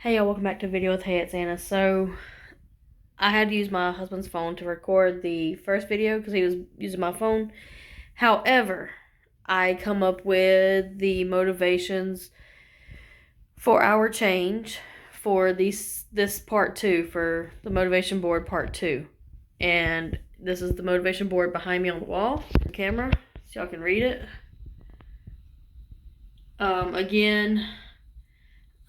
Hey y'all, welcome back to a video with Hey It's Anna. So, I had to use my husband's phone to record the first video because he was using my phone. However, I come up with the motivations for our change for this part 2, for the motivation board part 2. And this is the motivation board behind me on the wall, the camera, so y'all can read it. Again,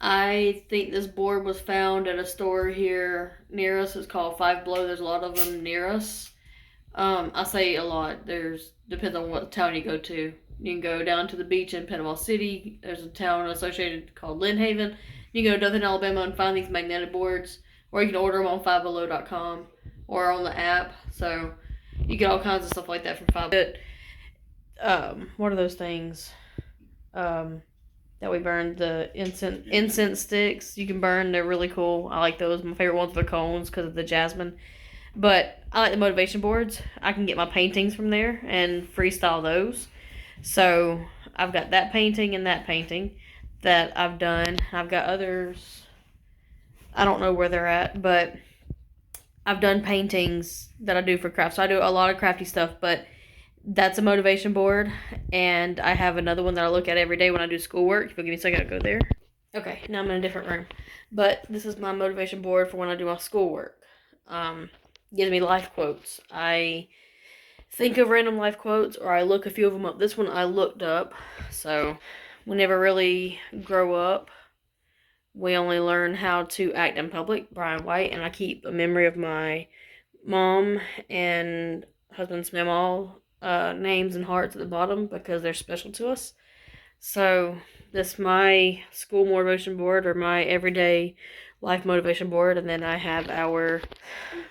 I think this board was found at a store here near us. It's called Five Below. There's a lot of them near us. I say a lot. Depends on what town you go to. You can go down to the beach in Panama City. There's a town associated called Lynn Haven. You can go to Dothan, Alabama and find these magnetic boards. Or you can order them on fivebelow.com or on the app. So you get all kinds of stuff like that from Five Below. What are those things? That we burned, the incense sticks you can burn. They're really cool. I like those. My favorite ones are the cones because of the jasmine. But I like the motivation boards. I can get my paintings from there and freestyle those. So I've got that painting and that painting that I've done. I've got others. I don't know where they're at, but I've done paintings that I do for crafts. So I do a lot of crafty stuff, but that's a motivation board, and I have another one that I look at every day when I do schoolwork. If you'll give me a second, I'll go there. Okay, now I'm in a different room, but this is my motivation board for when I do my schoolwork. Gives me life quotes. I think of random life quotes, or I look a few of them up. This one I looked up, so we never really grow up. We only learn how to act in public, Brian White, and I keep a memory of my mom and husband's mamaw names and hearts at the bottom because they're special to us. So this is my school motivation board, or my everyday life motivation board, and then I have our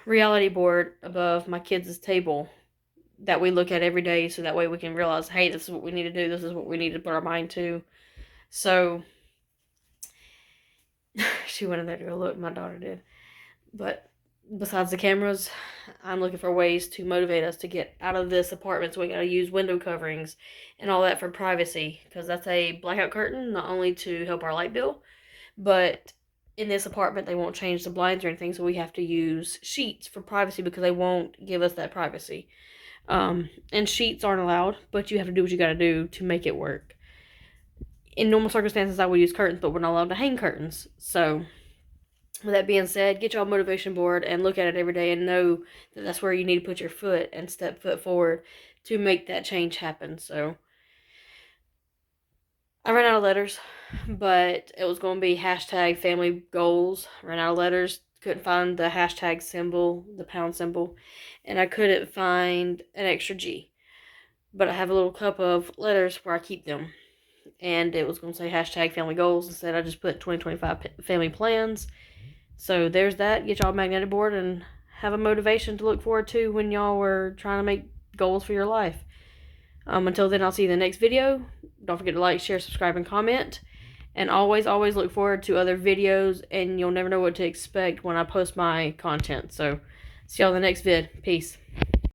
reality board above my kids' table that we look at every day, so that way we can realize, hey, this is what we need to do, this is what we need to put our mind to. So she went in there to go look, my daughter did. But besides the cameras, I'm looking for ways to motivate us to get out of this apartment. So we gotta use window coverings and all that for privacy, because that's a blackout curtain, not only to help our light bill, but in this apartment they won't change the blinds or anything, so we have to use sheets for privacy because they won't give us that privacy. And sheets aren't allowed, but you have to do what you gotta do to make it work. In normal circumstances, I would use curtains, but we're not allowed to hang curtains. So with that being said, get y'all a motivation board and look at it every day and know that that's where you need to put your foot and step foot forward to make that change happen. So I ran out of letters, but it was going to be hashtag family goals. Ran out of letters, couldn't find the hashtag symbol, the pound symbol, and I couldn't find an extra G. But I have a little cup of letters where I keep them, and it was going to say hashtag family goals. Instead, I just put 2025 family plans. So there's that. Get y'all a magnetic board and have a motivation to look forward to when y'all are trying to make goals for your life. Until then, I'll see you in the next video. Don't forget to like, share, subscribe, and comment. And always, always look forward to other videos, and you'll never know what to expect when I post my content. So see y'all in the next vid. Peace.